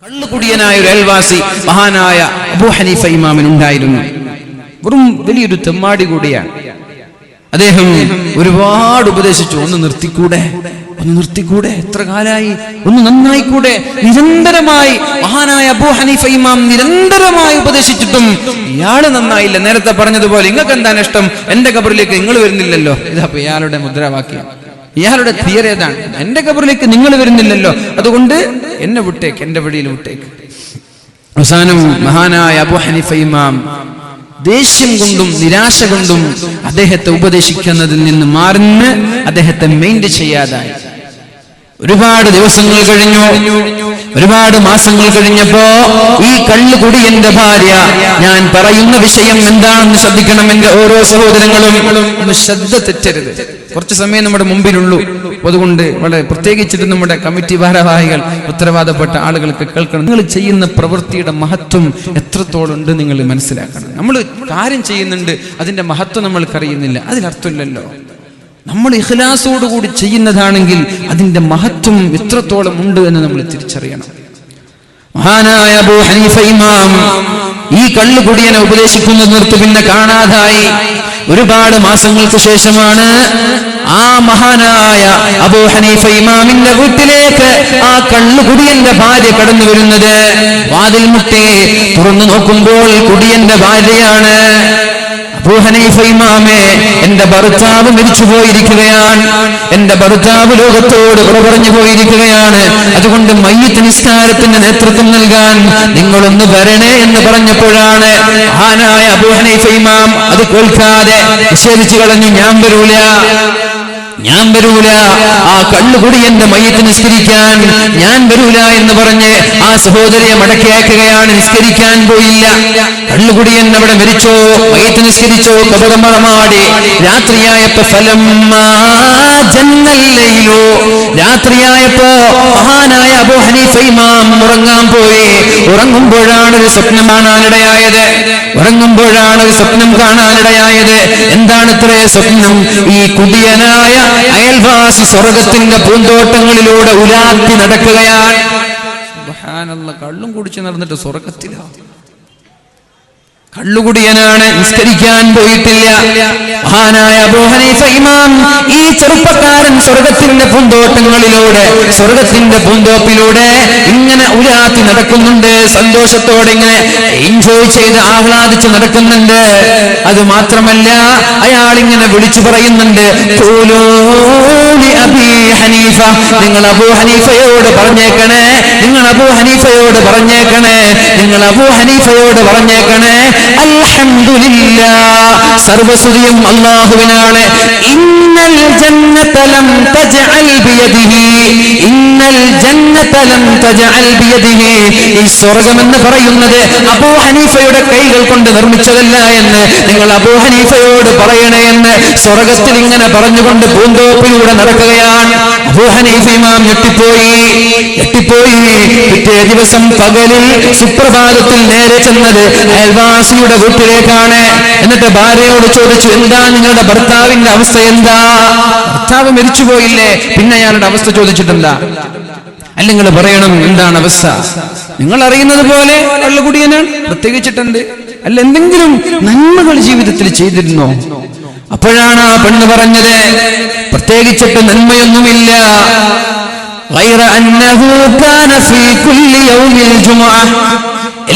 കള്ളുകുടിയനായ ഒരു അയൽവാസി മഹാനായ അബൂ ഹനീഫ ഇമാമിനുണ്ടായിരുന്നു. വെറും വലിയൊരു തെമ്മാടി കൂടിയാണ്. അദ്ദേഹം ഒരുപാട് ഉപദേശിച്ചു. ഒന്ന് നിർത്തിക്കൂടെ, എത്ര കാലായി, ഒന്ന് നന്നായിക്കൂടെ. നിരന്തരമായി മഹാനായ അബൂ ഹനീഫ ഇമാം നിരന്തരമായി ഉപദേശിച്ചിട്ടും ഇയാള് നന്നായില്ല. നേരത്തെ പറഞ്ഞതുപോലെ നിങ്ങൾക്ക് എന്താണ് ഇഷ്ടം, എന്റെ ഖബറിലേക്ക് നിങ്ങൾ വരുന്നില്ലല്ലോ. ഇതപ്പോ ഇയാളുടെ മുദ്രാവാക്യം, ഇയാളുടെ തിയറി ഏതാണ്? എന്റെ ഖബറിലേക്ക് നിങ്ങൾ വരുന്നില്ലല്ലോ, അതുകൊണ്ട് എന്നെ വിട്ടേക്ക്, എന്റെ വഴിയിൽ വിട്ടേക്ക്. അവസാനം മഹാനായ അബൂ ഹനീഫ ഇമാം ദേഷ്യം കൊണ്ടും നിരാശ കൊണ്ടും അദ്ദേഹത്തെ ഉപദേശിക്കുന്നതിൽ നിന്ന് മാറുന്ന അദ്ദേഹത്തെ മെയിൻറ്റ് ചെയ്യാതായി. ഒരുപാട് ദിവസങ്ങൾ കഴിഞ്ഞു, ഒരുപാട് മാസങ്ങൾ കഴിഞ്ഞപ്പോ ഈ കള്ളുകുടിയന്റെ ഭാര്യ, ഞാൻ പറയുന്ന വിഷയം എന്താണെന്ന് ശ്രദ്ധിക്കണം എന്റെ ഓരോ സഹോദരങ്ങളും, ഒന്ന് ശ്രദ്ധ തെറ്റരുത്. കുറച്ച് സമയം നമ്മുടെ മുമ്പിലുള്ളൂ, അതുകൊണ്ട് വളരെ പ്രത്യേകിച്ചിട്ട് നമ്മുടെ കമ്മിറ്റി ഭാരവാഹികൾ, ഉത്തരവാദപ്പെട്ട ആളുകൾക്ക് കേൾക്കണം. നിങ്ങൾ ചെയ്യുന്ന പ്രവൃത്തിയുടെ മഹത്വം എത്രത്തോളം ഉണ്ട് നിങ്ങൾ മനസ്സിലാക്കണം. നമ്മൾ കാര്യം ചെയ്യുന്നുണ്ട്, അതിന്റെ മഹത്വം നമ്മൾക്കറിയുന്നില്ല, അതിനർത്ഥമില്ലല്ലോ. നമ്മൾ ഇഖ്ലാസോടുകൂടി ചെയ്യുന്നതാണെങ്കിൽ അതിന്റെ മഹത്വം എത്രത്തോളം ഉണ്ട് എന്ന് നമ്മൾ തിരിച്ചറിയണം. മഹാനായ അബൂ ഹനീഫ ഇമാം ഈ കള്ളുകുടിയനെ ഉപദേശിക്കുന്നത് നിർത്തി പിന്നെ കാണാതായി. ഒരുപാട് മാസങ്ങൾക്ക് ശേഷമാണ് ആ മഹാനായ അബൂ ഹനീഫ ഇമാമിന്റെ വീട്ടിലേക്ക് ആ കള്ളുകുടിയന്റെ ഭാര്യ കടന്നു വരുന്നത്. വാതിൽ മുട്ടി തുറന്നു നോക്കുമ്പോൾ കുടിയന്റെ ഭാര്യയാണ്. അബൂ ഹനീഫ ഇമാമേ, എന്റെ ഭർത്താവ് മരിച്ചു പോയിരിക്കുകയാണ്, എന്റെ ഭർത്താവ് ലോകത്തോട് പറഞ്ഞു പോയിരിക്കുകയാണ്, അതുകൊണ്ട് മയ്യിത്ത് നിസ്കാരത്തിന് നേതൃത്വം നൽകാൻ നിങ്ങളൊന്ന് വരണേ എന്ന് പറഞ്ഞപ്പോഴാണ് മഹാനായ അബൂ ഹനീഫ ഇമാം അത് കേൾക്കാതെ നിഷേധിച്ചു കളഞ്ഞു. ഞാൻ വരൂല, ആ കള്ളുകുടിയന്റെ മയ്യിത്ത് നിസ്കരിക്കാൻ ഞാൻ വരൂല എന്ന് പറഞ്ഞ് ആ സഹോദരിയെ മടക്കിയാക്കുകയാണ്. നിസ്കരിക്കാൻ പോയില്ല. കള്ളുകുടിയൻ അവിടെ മരിച്ചോ, മയ്യിത്ത് നിസ്കരിച്ചോ, കപടമളമാടി. രാത്രിയായപ്പോ രാത്രിയായപ്പോ മഹാനായ അബൂ ഹനീഫ ഇമാം ഉറങ്ങാൻ പോയി. ഉറങ്ങുമ്പോഴാണ് ഒരു സ്വപ്നം കാണാനിടയായത്. എന്താണ് ഇത്രേ സ്വപ്നം? ഈ കുടിയനായ അയൽവാസി സ്വർഗത്തിന്റെ പൂന്തോട്ടങ്ങളിലൂടെ ഉലാത്തി നടക്കുകയാണ്. സുബ്ഹാനല്ലാഹ്, കള്ളും കുടിച്ച് നടന്നിട്ട് സ്വർഗത്തിലാണ്. കള്ളുകുടിയനാണ്, നിസ്കരിക്കാൻ പോയിട്ടില്ല. മഹാനായ അബൂ ഹനീഫ ഇമാം ഈ ചെറുപ്പക്കാരൻ സ്വർഗത്തിന്റെ പൂന്തോട്ടങ്ങളിലൂടെ, സ്വർഗത്തിന്റെ പൂന്തോപ്പിലൂടെ ഇങ്ങനെ ഉലാത്തി നടക്കുന്നുണ്ട്. സന്തോഷത്തോടെ ഇങ്ങനെ എൻജോയ് ചെയ്ത് ആഹ്ലാദിച്ച് നടക്കുന്നുണ്ട്. അത് മാത്രമല്ല, അയാൾ ഇങ്ങനെ വിളിച്ചു പറയുന്നുണ്ട്, നിങ്ങൾ അബൂ ഹനീഫയോട് പറഞ്ഞേക്കണേ, അൽഹംദുലില്ലാഹ്, സർവസ്തുതിയും അല്ലാഹുവിനാണ്. ഇന്നൽ ജന്നത ലം തജ്അൽ ബിയദിഹി, ഈ സ്വർഗമെന്ന് പറയുന്നത് അബൂ ഹനീഫയുടെ കൈകൾ കൊണ്ട് നിർമ്മിച്ചതല്ല എന്ന് നിങ്ങൾ അബൂ ഹനീഫയോട് പറയണേ എന്ന് സ്വർഗത്തിൽ ഇങ്ങനെ പറഞ്ഞുകൊണ്ട് പൂന്തോപ്പിലൂടെ നടക്കുകയാണ്. അബൂ ഹനീഫ ഇമാം ഞെട്ടിപ്പോയി. പിറ്റേ ദിവസം പകലിൽ സുപ്രഭാതത്തിൽ നേരെ ചെന്നത് അയൽവാസിയുടെ വീട്ടിലേക്കാണ്. എന്നിട്ട് ഭാര്യയോട് ചോദിച്ചു, എന്താ നിങ്ങളുടെ ഭർത്താവിന്റെ അവസ്ഥ എന്താ? ഭർത്താവ് മരിച്ചുപോയില്ലേ, പിന്നെ അയാളുടെ അവസ്ഥ ചോദിച്ചിട്ടെന്താ? അല്ല, നിങ്ങൾ പറയണം എന്താണ് അവസ്ഥ. നിങ്ങൾ അറിയുന്നത് പോലെ കള്ളുകുടിയനാണ്, പ്രത്യേകിച്ചിട്ടുണ്ട്. അല്ല, എന്തെങ്കിലും നന്മകൾ ജീവിതത്തിൽ ചെയ്തിരുന്നോ? അപ്പോഴാണ് ആ പെണ്ണ് പറഞ്ഞത്, പ്രത്യേകിച്ചിട്ട് നന്മയൊന്നുമില്ല.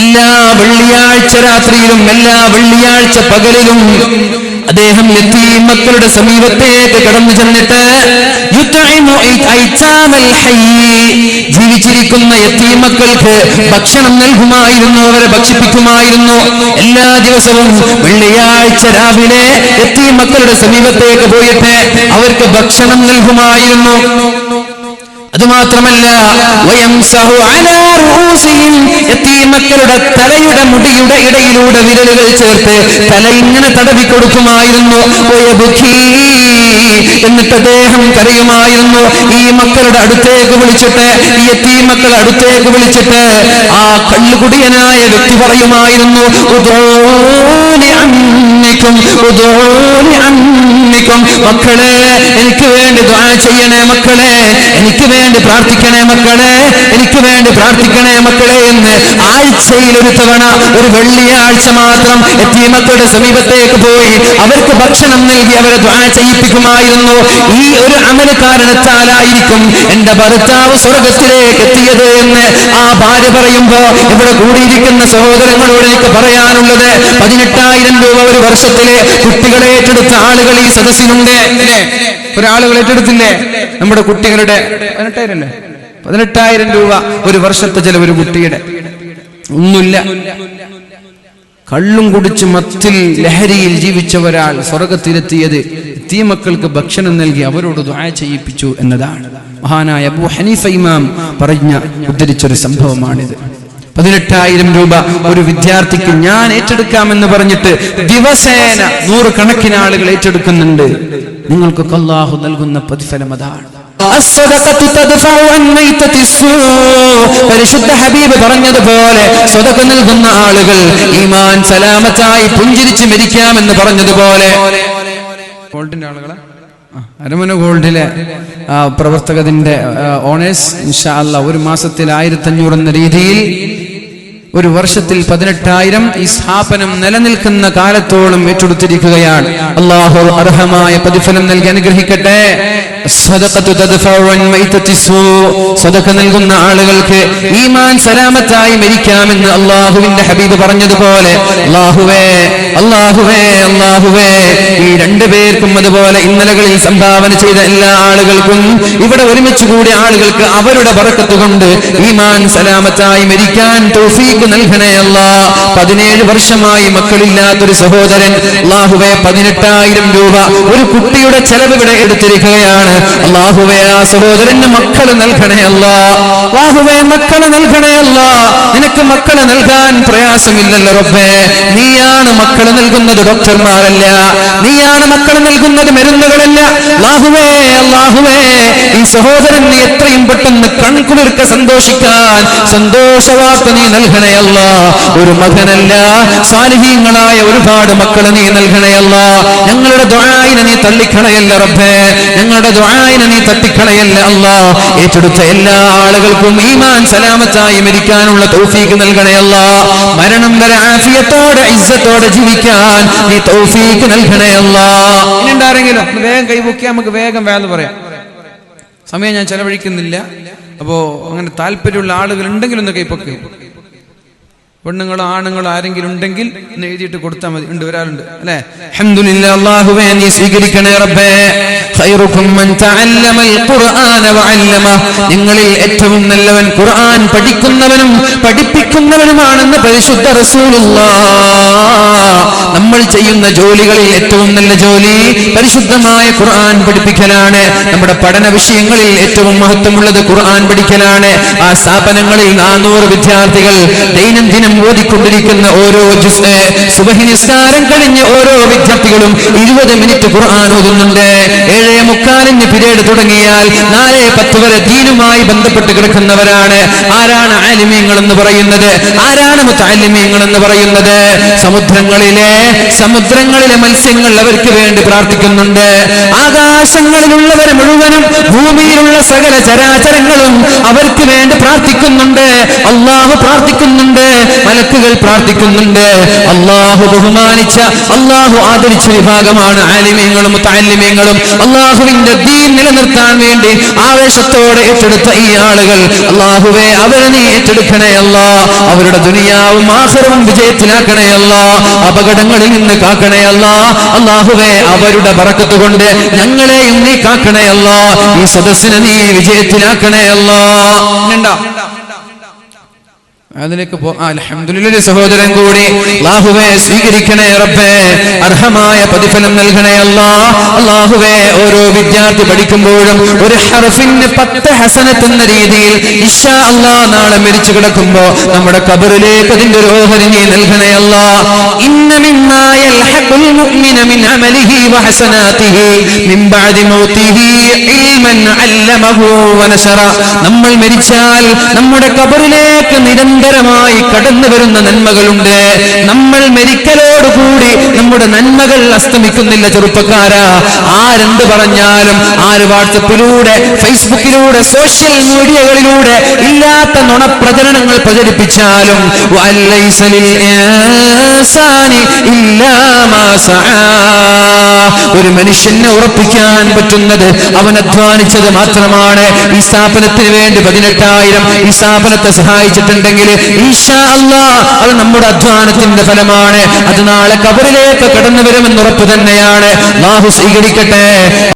എല്ലാ വെള്ളിയാഴ്ച രാത്രിയിലും എല്ലാ വെള്ളിയാഴ്ച പകലിലും അദ്ദേഹം യതീം മക്കളുടെ സമീപത്തേക്ക് കടന്നു ചെന്നിട്ട് ജീവിച്ചിരിക്കുന്ന യതീം മക്കൾക്ക് ഭക്ഷണം നൽകുമായിരുന്നു, അവരെ ഭക്ഷിപ്പിക്കുമായിരുന്നു. എല്ലാ ദിവസവും വെള്ളിയാഴ്ച രാവിലെ യതീം മക്കളുടെ സമീപത്തേക്ക് പോയിട്ട് അവർക്ക് ഭക്ഷണം നൽകുമായിരുന്നു. അതുമാത്രമല്ല, മക്കളുടെ തലയുടെ മുടിയുടെ ഇടയിലൂടെ വിരലുകൾ ചേർത്ത് തല ഇങ്ങനെ തടവി കൊടുക്കുമായിരുന്നു. എന്നിട്ട് അദ്ദേഹം കരയുമായിരുന്നു. ഈ മക്കളുടെ അടുത്തേക്ക് വിളിച്ചിട്ട്, ഈ യതീം മക്കളുടെ അടുത്തേക്ക് വിളിച്ചിട്ട് ആ കള്ളുകുടിയനായ വ്യക്തി പറയുമായിരുന്നു, അമ്മിക്കും ഉദൂനി അമ്മിക്കും. മക്കളെ എനിക്ക് വേണ്ടി ദുആ ചെയ്യണേ മക്കളെ, എനിക്ക് വേണ്ടി പ്രാർത്ഥിക്കണേ മക്കളെ, എനിക്ക് വേണ്ടി പ്രാർത്ഥിക്കണേ മക്കളെ എന്ന് ആഴ്ചയിൽ ഒരു തവണ, ഒരു വെള്ളിയാഴ്ച മാത്രം യതീമക്കളുടെ സമീപത്തേക്ക് പോയി അവർക്ക് ഭക്ഷണം നൽകി അവരെ ദുആ ചെയ്യിപ്പിക്കുമായിരുന്നു. ഈ ഒരു അമല് കാരണത്താലായിരിക്കും എന്റെ ഭർത്താവ് സ്വർഗത്തിലേക്ക് എത്തിയത് എന്ന് ആ ഭാര്യ പറയുമ്പോ ഇവിടെ കൂടിയിരിക്കുന്ന സഹോദരങ്ങളോട് എനിക്ക് പറയാനുള്ളത്, 18,000 രൂപ ഒരു വർഷത്തിലെ കുട്ടികളെ ഏറ്റെടുത്ത ആളുകൾ ഈ സദസ്സിലുണ്ട്. ഒരാളുകൾ ഏറ്റെടുത്തില്ലേ നമ്മുടെ കുട്ടികളുടെ? 18,000 രൂപ ഒരു വർഷത്തെ ചെലവ് ഒരു കുട്ടിയുടെ. ഒന്നുമില്ല, കള്ളും കുടിച്ച് മത്തിൽ ലഹരിയിൽ ജീവിച്ച ഒരാൾ സ്വർഗത്തിലെത്തിയത് യതീമക്കൾക്ക് ഭക്ഷണം നൽകി അവരോട് ദുആ ചെയ്യിപ്പിച്ചു എന്നതാണ്. മഹാനായ അബൂ ഹനീഫ ഇമാം ഉദ്ധരിച്ചൊരു സംഭവമാണിത്. 18,000 രൂപ ഒരു വിദ്യാർത്ഥിക്ക് ഞാൻ ഏറ്റെടുക്കാമെന്ന് പറഞ്ഞിട്ട് ദിവസേന 100 കണക്കിന് ആളുകൾ ഏറ്റെടുക്കുന്നുണ്ട്. നിങ്ങൾക്കൊക്കെ അല്ലാഹു നൽകുന്ന പ്രതിഫലം അതാണ്. പരിശുദ്ധ ഹബീബ് പറഞ്ഞതുപോലെ സ്വതക്ക നൽകുന്ന ആളുകൾ ഈമാൻ സലാമത്തായി പുഞ്ചിരിച്ച് മരിക്കാമെന്ന് പറഞ്ഞതുപോലെ. ഗോൾഡിന്റെ ആളുകളെ അരമന ഗോൾഡിലെ പ്രവർത്തകത്തിന്റെ ഓണേഴ്സ് ഇൻഷാ അല്ലാഹ് ഒരു മാസത്തിൽ 1,500 എന്ന രീതിയിൽ ഒരു വർഷത്തിൽ 18,000 ഈ സ്ഥാപനം നിലനിൽക്കുന്ന കാലത്തോളം ഏറ്റെടുത്തിരിക്കുകയാണ്. അല്ലാഹു അർഹമായ പ്രതിഫലം നൽകി അനുഗ്രഹിക്കട്ടെ. സദഖ നൽകുന്ന ആളുകൾക്ക് ഈമാൻ സലാമത്തായി മരിക്കാമെന്ന് അല്ലാഹുവിന്റെ ഹബീബ് പറഞ്ഞതുപോലെ അല്ലാഹുവേ അല്ലാഹുവേ അല്ലാഹുവേ ഈ 2 പേർക്കും അതുപോലെ ഇന്നലകളിൽ സംഭാവന ചെയ്ത എല്ലാ ആളുകൾക്കും ഇവിടെ ഒരുമിച്ച് കൂടിയ ആളുകൾക്ക് അവരുടെ ബറക്കത്ത് കൊണ്ട് ഈമാൻ സലാമത്തായി മരിക്കാൻ തൗഫീഖ് നൽകണേ അല്ലാഹ്. 17 വർഷമായി മക്കളില്ലാത്തൊരു സഹോദരൻ അല്ലാഹുവേ 18,000 രൂപ ഒരു കുട്ടിയുടെ ചെലവ് ഇവിടെ എടുത്തിരിക്കുകയാണ്. അല്ലാഹുവേ ആ സഹോദരന് മക്കള് നൽകണേ അല്ലാഹ്. അല്ലാഹുവേ മക്കളെ നൽകണേ അല്ലാഹ്. നിനക്ക് മക്കളെ നൽകാൻ പ്രയാസമില്ലല്ലോ റബ്ബേ. നീയാണ് മക്കളെ നൽകുന്നത്, ഡോക്ടർമാരല്ല. നീയാണ് മക്കളെ നൽകുന്നത്, മരുന്നുകളല്ല. അല്ലാഹുവേ അല്ലാഹുവേ ഈ സഹോദരൻ നീ എത്രയും പെട്ടെന്ന് കൺകുളിർക്ക സന്തോഷിക്കാൻ സന്തോഷവാർത്ത നീ നൽകണേ അല്ലാഹ്. ഒരു മകനല്ല, സാലിഹീങ്ങളായ ഒരുപാട് മക്കളെ നീ നൽകണേ അല്ലാഹ്. ഞങ്ങളുടെ ദുആഇനെ നീ തള്ളിക്കളയല്ല റബ്ബേ, ഞങ്ങളുടെ ദുആഇനെ നീ തട്ടിക്കളയല്ല അല്ലാഹ്. ഏറ്റെടുത്ത എല്ലാ ആളുകൾക്കും ഈമാൻ സലാമത്തായി മരിക്കാനുള്ള തൗഫീഖ് നൽകണേ അല്ലാഹ്. മരണം വരെ ആഫിയത്തോടെ ഇസ്സത്തോടെ ജീവിക്കാൻ നീ തൗഫീഖ് നൽകണേ അല്ലാഹ്. ഇനി ഉണ്ടാരെങ്കിലും വേഗം കൈപൊക്കി നമുക്ക് വേഗം വേദ പറയാം. സമയം ഞാൻ ചെലവഴിക്കുന്നില്ല. അപ്പോ അങ്ങനെ താല്പര്യമുള്ള ആളുകൾ ഉണ്ടെങ്കിൽ ഒന്ന് കൈപ്പൊക്കെ. പെണ്ണുങ്ങളോ ആണുങ്ങളോ ആരെങ്കിലും ഉണ്ടെങ്കിൽ ഒന്ന് എഴുതിയിട്ട് കൊടുത്താൽ മതി. ഉണ്ട്, ഒരാളുണ്ട് അല്ലെ? അൽഹംദുലില്ലാഹ്. അല്ലാഹുവേ നീ സ്വീകരിക്കണേ റബ്ബേ. ഖൈറുകും മൻ തഅല്ലമൽ ഖുർആന വഅല്ലമ. നിങ്ങളിൽ ഏറ്റവും നല്ലവൻ ഖുർആൻ പഠിക്കുന്നവനും പഠിപ്പിക്കുന്നവനുമാണെന്ന് പരിശുദ്ധ റസൂലുള്ളാഹ്. നമ്മൾ ചെയ്യുന്ന ജോലികളിൽ ഏറ്റവും നല്ല ജോലി പരിശുദ്ധമായ ഖുർആൻ പഠിപ്പിക്കലാണ്. നമ്മുടെ പഠന വിഷയങ്ങളിൽ ഏറ്റവും മഹത്വമുള്ളത് ഖുർആൻ പഠിക്കലാണ്. ആ സ്ഥാപനങ്ങളിൽ 400 വിദ്യാർത്ഥികൾ ദൈനംദിനം ഓതിക്കൊണ്ടിരിക്കുന്ന ഓരോ ജുസ്, സുബഹി നിസ്കാരം കഴിഞ്ഞ് ഓരോ വിദ്യാർത്ഥികളും 20 മിനിറ്റ് ഖുർആൻ ഓതുന്നുണ്ട്. 7:45 പിരീഡ് തുടങ്ങിയാൽ 4:10 വരെ ദീനുമായി ബന്ധപ്പെട്ട് കിടക്കുന്നവരാണ്. ആരാണ് ആലിമീങ്ങൾ എന്ന് പറയുന്നത്? ആരാണ് മുതഅല്ലിമീങ്ങൾ എന്ന് പറയുന്നത്? സമുദ്രങ്ങളിലെ മത്സ്യങ്ങൾ അവർക്ക് വേണ്ടി പ്രാർത്ഥിക്കുന്നുണ്ട്. ആകാശങ്ങളിലുള്ളവർ മുഴുവനും ഭൂമിയിലുള്ള സകല ചരാചരങ്ങളും അവർക്ക് വേണ്ടി പ്രാർത്ഥിക്കുന്നുണ്ട്. അല്ലാഹു പ്രാർത്ഥിക്കുന്നുണ്ട്, മലക്കുകൾ പ്രാർത്ഥിക്കുന്നുണ്ട്. അല്ലാഹു ബഹുമാനിച്ച, അല്ലാഹു ആദരിച്ച വിഭാഗമാണ് ആലിമീങ്ങളും മുതഅല്ലിമീങ്ങളും. അല്ലാഹുവിന്റെ ദീൻ നിലനിർത്താൻ വേണ്ടി ആവേശത്തോടെ ഏറ്റെടുത്ത ഈ ആളുകൾ അല്ലാഹുവേ അവരെ നീ ഏറ്റെടുക്കണേ അല്ലാഹ്. അവരുടെ ദുനിയാവും ആഖിറവും വിജയത്തിലാക്കണേ അല്ലാഹ്. അപകടങ്ങളിൽ നിന്ന് കാക്കണേ അല്ലാഹ്. അല്ലാഹുവേ അവരുടെ ബറക്കത്ത് കൊണ്ട് ഞങ്ങളെയും നീ കാക്കണേ അല്ലാഹ്. ഈ സദസ്സിനെ നീ വിജയത്തിലാക്കണേ അല്ലാഹ്. അതിലേക്ക് അൽഹംദുലില്ലാഹ്. സഹോദരൻ കൂടി അല്ലാഹുവേ സ്വീകരിക്കണേ റബ്ബേ. അർഹമായ പ്രതിഫലം നൽകണേ അല്ലാഹ്. അല്ലാഹുവേ ഓരോ വിദ്യാർത്ഥി പഠിക്കുമ്പോഴും ഒരു ഹർഫിന് 10 ഹസനത്ത് എന്ന രീതിയിൽ ഇൻഷാ അല്ലാഹ് നാളെ മരിച്ചു കിടക്കുമ്പോ നമ്മുടെ ഖബറിലേക്ക് അതിന്റെ ഒരു ഓഹരി നീ നൽകണേ അല്ലാഹ്. ഇന്ന മിമ്മാ യൽഹഖുൽ മുഅ്മിന മിൻ അമലിഹി വഹസനാതിഹി മിൻ ബഅദി മൗതിഹി ഇൽമൻ അല്ലമഹു വനശറ. നമ്മൾ മരിച്ചാൽ നമ്മുടെ ഖബറിലേക്ക് നിരന്തരം നിരന്തരമായി കടന്നു വരുന്ന നന്മകളുണ്ട്. നമ്മൾ മരിക്കലോടുകൂടി നമ്മുടെ നന്മകൾ അസ്തമിക്കുന്നില്ല ചെറുപ്പക്കാരാ. ആരെന്ത് പറഞ്ഞാലും, ആര് വാട്സപ്പിലൂടെ, ഫേസ്ബുക്കിലൂടെ, സോഷ്യൽ മീഡിയകളിലൂടെ ഇല്ലാത്ത നുണപ്രചരണങ്ങൾ പ്രചരിപ്പിച്ചാലും ഒരു മനുഷ്യനെ ഉറപ്പിക്കാൻ പറ്റുന്നത് അവൻ അധ്വാനിച്ചത് മാത്രമാണ്. ഈ സ്ഥാപനത്തിന് വേണ്ടി 18,000 ഈ സ്ഥാപനത്തെ സഹായിച്ചിട്ടുണ്ടെങ്കിൽ ഇൻഷാ അല്ലാഹ് അത് നമ്മുടെ അധ്വാനത്തിന്റെ ഫലമാണ്. അത് നാളെ ഖബറിലേക്ക് കടന്നു വരുമെന്ന് ഉറപ്പ് തന്നെയാണ്. അല്ലാഹു സ്വീകരിക്കട്ടെ.